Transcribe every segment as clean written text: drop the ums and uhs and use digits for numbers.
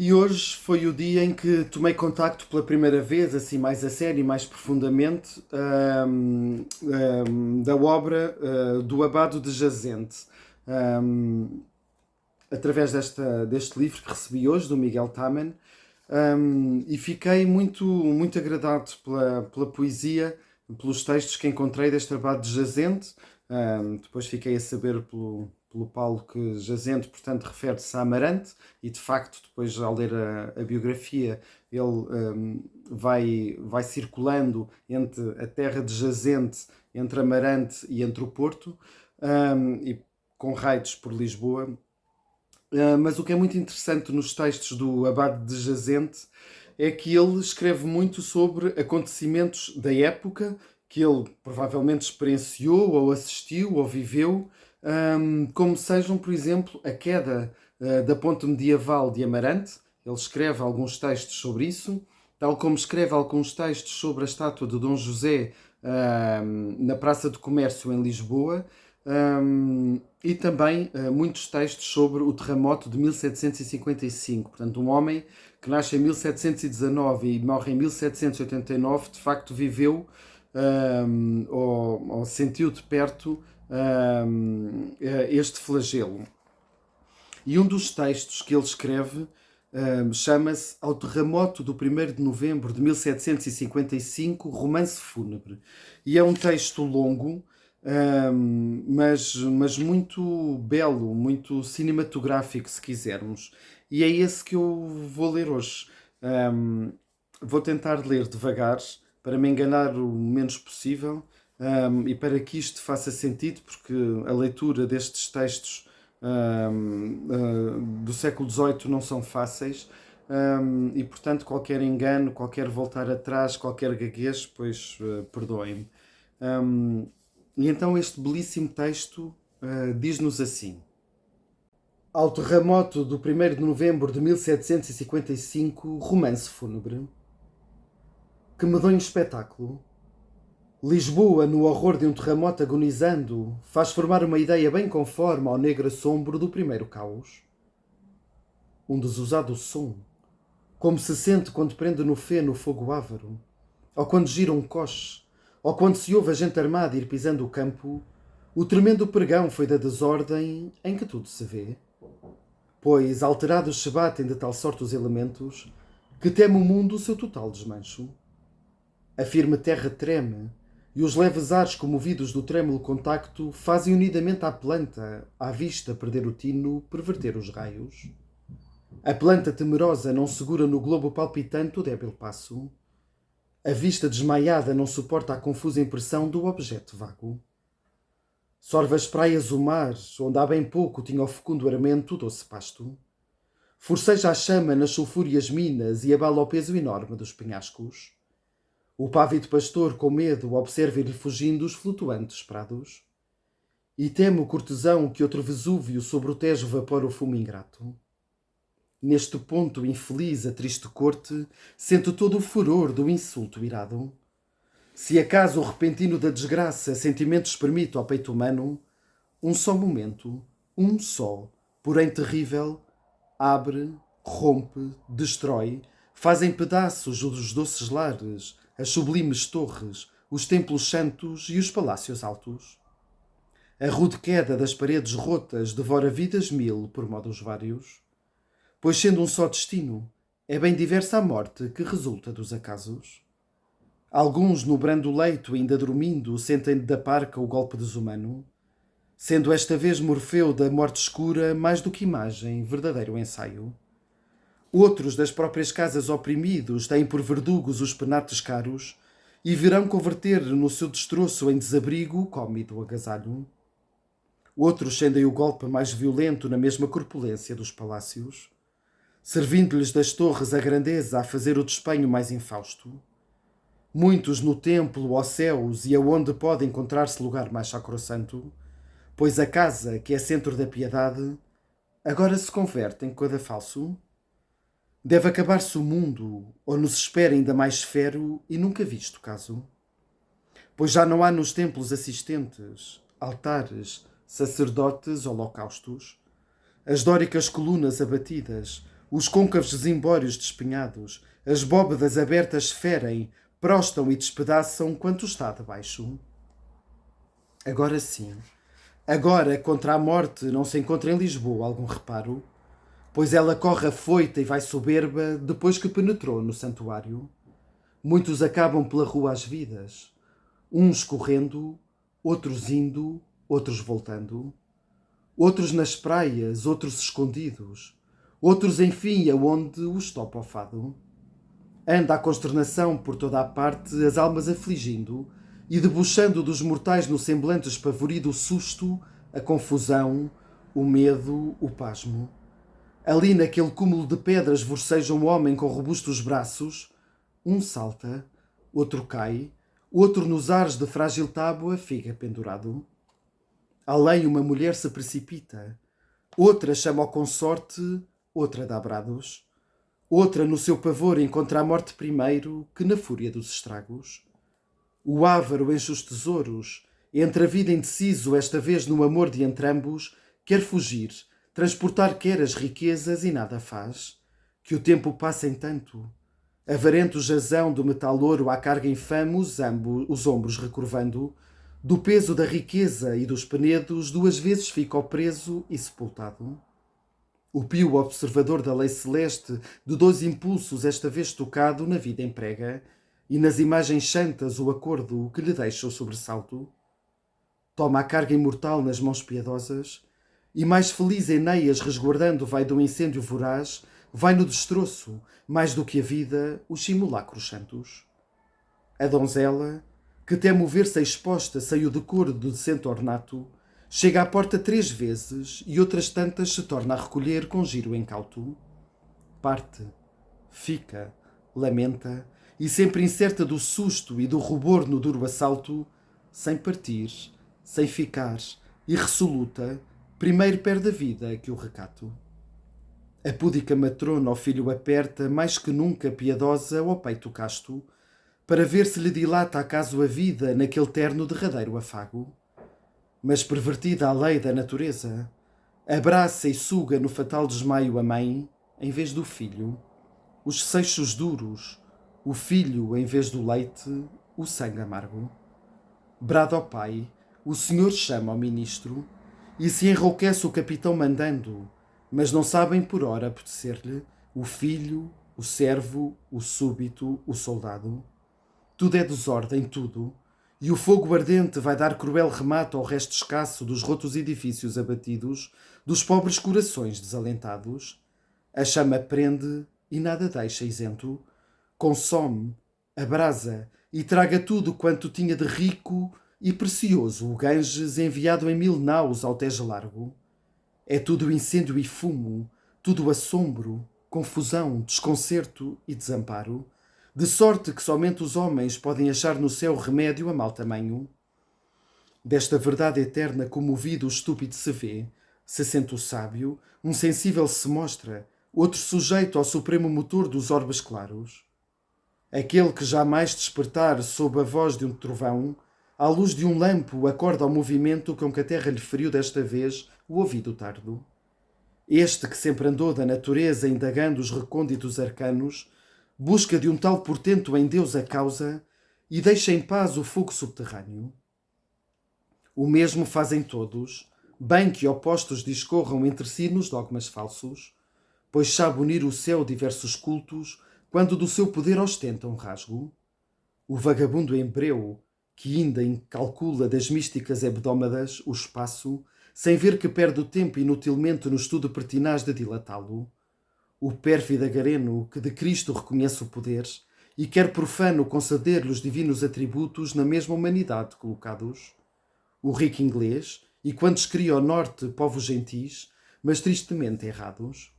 E hoje foi o dia em que tomei contacto pela primeira vez, assim mais a sério e mais profundamente, da obra do Abado de Jazente, ahm, através deste livro que recebi hoje, do Miguel Taman, e fiquei muito agradado pela poesia, pelos textos que encontrei deste Abade de Jazente. Depois fiquei a saber pelo Paulo que Jazente, portanto, refere-se a Amarante, e de facto, depois, ao ler a biografia, ele vai circulando entre a terra de Jazente, entre Amarante e entre o Porto, e com raidos por Lisboa. Mas o que é muito interessante nos textos do Abade de Jazente é que ele escreve muito sobre acontecimentos da época que ele provavelmente experienciou, ou assistiu, ou viveu, como sejam, por exemplo, a queda da ponte medieval de Amarante. Ele escreve alguns textos sobre isso, tal como escreve alguns textos sobre a estátua de Dom José na Praça do Comércio em Lisboa. E também muitos textos sobre o terremoto de 1755. Portanto, um homem que nasce em 1719 e morre em 1789, de facto viveu ou sentiu de perto este flagelo. E um dos textos que ele escreve chama-se Ao Terremoto do 1º de Novembro de 1755, Romance Fúnebre. E é um texto longo, mas muito belo, muito cinematográfico, se quisermos. E é esse que eu vou ler hoje. Vou tentar ler devagar, para me enganar o menos possível, e para que isto faça sentido, porque a leitura destes textos do século XVIII não são fáceis, e portanto qualquer engano, qualquer voltar atrás, qualquer gaguez, pois perdoem-me. E então este belíssimo texto diz-nos assim: Ao terremoto do 1º de novembro de 1755, romance fúnebre. Que medonho espetáculo! Lisboa, no horror de um terremoto agonizando, faz formar uma ideia bem conforme ao negro assombro do primeiro caos. Um desusado som, como se sente quando prende no feno o fogo ávaro, ou quando gira um coche, ou quando se ouve a gente armada ir pisando o campo, o tremendo pregão foi da desordem em que tudo se vê. Pois alterados se batem de tal sorte os elementos, que teme o mundo o seu total desmancho. A firme terra treme, e os leves ares comovidos do trêmulo contacto fazem unidamente à planta, à vista perder o tino, perverter os raios. A planta temerosa não segura no globo palpitante o débil passo. A vista desmaiada não suporta a confusa impressão do objeto vago. Sorve as praias o mar, onde há bem pouco tinha o fecundo armento o doce pasto. Forceja a chama nas sulfúrias minas e abala o peso enorme dos penhascos. O pávido pastor, com medo, observa-lhe fugindo os flutuantes prados. E teme o cortesão que outro Vesúvio sobre o Tejo vapora o fumo ingrato. Neste ponto infeliz a triste corte sente todo o furor do insulto irado. Se acaso o repentino da desgraça sentimentos permite ao peito humano, um só momento, um só, porém terrível, abre, rompe, destrói, faz em pedaços os doces lares, as sublimes torres, os templos santos e os palácios altos. A rude queda das paredes rotas devora vidas mil por modos vários, pois sendo um só destino, é bem diversa a morte que resulta dos acasos. Alguns, no brando leito, ainda dormindo, sentem da parca o golpe desumano, sendo esta vez Morfeu da morte escura mais do que imagem, verdadeiro ensaio. Outros, das próprias casas oprimidos, têm por verdugos os penates caros e virão converter no seu destroço em desabrigo o cómido agasalho. Outros sentem o golpe mais violento na mesma corpulência dos palácios, servindo-lhes das torres a grandeza a fazer o despenho mais infausto. Muitos no templo, aos céus e aonde pode encontrar-se lugar mais sacrossanto, pois a casa, que é centro da piedade, agora se converte em coisa falso. Deve acabar-se o mundo, ou nos espera ainda mais fero e nunca visto caso. Pois já não há nos templos assistentes, altares, sacerdotes, holocaustos, as dóricas colunas abatidas, os côncavos zimbórios despenhados, as bóvedas abertas ferem, prostam e despedaçam quanto está debaixo. Agora sim, agora contra a morte não se encontra em Lisboa algum reparo, pois ela corre afoita e vai soberba depois que penetrou no santuário. Muitos acabam pela rua às vidas, uns correndo, outros indo, outros voltando, outros nas praias, outros escondidos, outros enfim aonde os topa o fado. Anda a consternação por toda a parte, as almas afligindo, e debochando dos mortais no semblante espavorido o susto, a confusão, o medo, o pasmo. Ali naquele cúmulo de pedras vorceja um homem com robustos braços. Um salta, outro cai, outro nos ares de frágil tábua fica pendurado. Além uma mulher se precipita, outra chama ao consorte, outra dá brados, outra no seu pavor encontra a morte primeiro que na fúria dos estragos. O ávaro enche os tesouros, entre a vida indeciso, esta vez no amor de entrambos, quer fugir, transportar quer as riquezas e nada faz, que o tempo passa em tanto. Avarento jazão do metal ouro à carga infame, os ombros recurvando, do peso da riqueza e dos penedos, duas vezes fica o preso e sepultado. O pio observador da lei celeste, de dois impulsos esta vez tocado, na vida emprega, e nas imagens santas o acordo que lhe deixa o sobressalto. Toma a carga imortal nas mãos piedosas, e mais feliz Eneias resguardando vai do incêndio voraz, vai no destroço, mais do que a vida, os simulacros santos. A donzela, que teme ver-se exposta sem o decoro do decente ornato, chega à porta 3 vezes e outras tantas se torna a recolher com giro incauto. Parte, fica, lamenta, e sempre incerta do susto e do rubor no duro assalto, sem partir, sem ficar, irresoluta, primeiro perde a vida que o recato. A púdica matrona ao filho aperta, mais que nunca piedosa, ao peito casto, para ver se lhe dilata acaso a vida naquele terno derradeiro afago. Mas pervertida a lei da natureza, abraça e suga no fatal desmaio a mãe, em vez do filho, os seixos duros, o filho em vez do leite, o sangue amargo. Brada ao pai, o senhor chama ao ministro, e se enrouquece o capitão mandando, mas não sabem por hora apetecer-lhe o filho, o servo, o súbito, o soldado. Tudo é desordem, tudo, e o fogo ardente vai dar cruel remate ao resto escasso dos rotos edifícios abatidos, dos pobres corações desalentados. A chama prende e nada deixa isento, consome, abrasa e traga tudo quanto tinha de rico e precioso o Ganges enviado em 1000 naus ao Tejo largo. É tudo incêndio e fumo, tudo assombro, confusão, desconcerto e desamparo, de sorte que somente os homens podem achar no céu remédio a mau tamanho. Desta verdade eterna comovido o estúpido se vê, se sente o sábio, um sensível se mostra, outro sujeito ao supremo motor dos orbes claros. Aquele que jamais despertar sob a voz de um trovão, à luz de um lampo acorda ao movimento com que a terra lhe feriu desta vez o ouvido tardo. Este que sempre andou da natureza indagando os recônditos arcanos, busca de um tal portento em Deus a causa e deixa em paz o fogo subterrâneo. O mesmo fazem todos, bem que opostos discorram entre si nos dogmas falsos, pois sabe unir o céu diversos cultos quando do seu poder ostentam rasgo. O vagabundo embreu, que ainda incalcula das místicas hebdómadas o espaço, sem ver que perde o tempo inutilmente no estudo pertinaz de dilatá-lo. O pérfido agareno, que de Cristo reconhece o poder e quer profano conceder-lhe os divinos atributos na mesma humanidade colocados. O rico inglês, e quantos cria ao norte povos gentis, mas tristemente errados.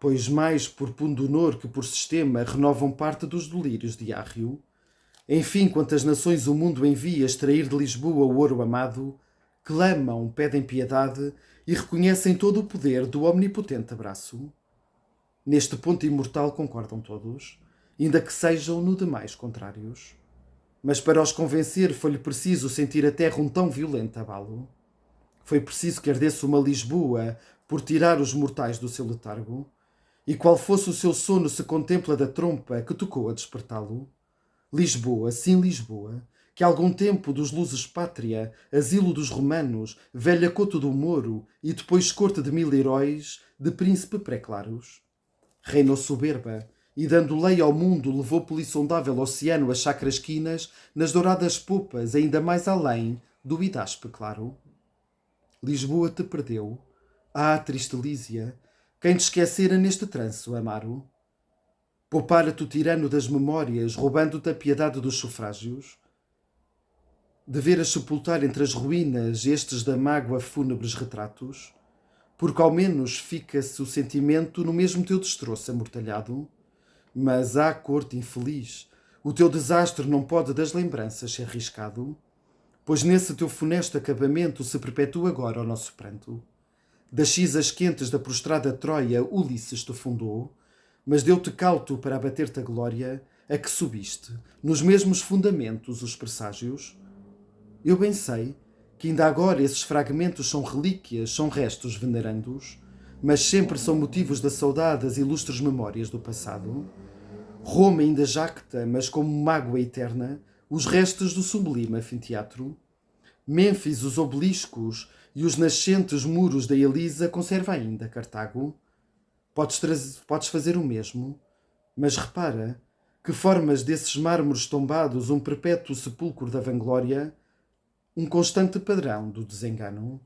Pois mais por pundonor que por sistema renovam parte dos delírios de Árrio. Enfim, quantas nações o mundo envia extrair de Lisboa o ouro amado, clamam, pedem piedade e reconhecem todo o poder do omnipotente abraço. Neste ponto imortal concordam todos, ainda que sejam no demais contrários. Mas para os convencer foi-lhe preciso sentir a terra um tão violento abalo. Foi preciso que ardesse uma Lisboa por tirar os mortais do seu letargo, E qual fosse o seu sono se contempla da trompa que tocou a despertá-lo? Lisboa, sim Lisboa, que há algum tempo dos luzes pátria, asilo dos romanos, velha coto do Moro e depois corte de 1000 heróis, de príncipe pré-claros. Reinou soberba, e dando lei ao mundo levou pelo insondável oceano as sacras quinas, nas douradas popas ainda mais além do Idaspe claro. Lisboa te perdeu, ah, triste Lísia, quem te esquecera neste tranço, Amaro? Poupara-te o tirano das memórias, roubando-te a piedade dos sufrágios? Deveras sepultar entre as ruínas estes da mágoa fúnebres retratos? Porque ao menos fica-se o sentimento no mesmo teu destroço amortalhado? Mas, ah, corte infeliz, o teu desastre não pode das lembranças ser riscado? Pois nesse teu funesto acabamento se perpetua agora o nosso pranto. Das cisas quentes da prostrada Troia Ulisses te fundou, mas deu-te cauto para abater-te a glória, a que subiste, nos mesmos fundamentos, os presságios. Eu bem sei que ainda agora esses fragmentos são relíquias, são restos venerandos, mas sempre são motivos da saudade das ilustres memórias do passado. Roma ainda jacta, mas como mágoa eterna, os restos do sublime anfiteatro. Mênfis, os obeliscos e os nascentes muros da Elisa conserva ainda Cartago. Podes fazer o mesmo, mas repara que formas desses mármores tombados um perpétuo sepulcro da vanglória, um constante padrão do desengano.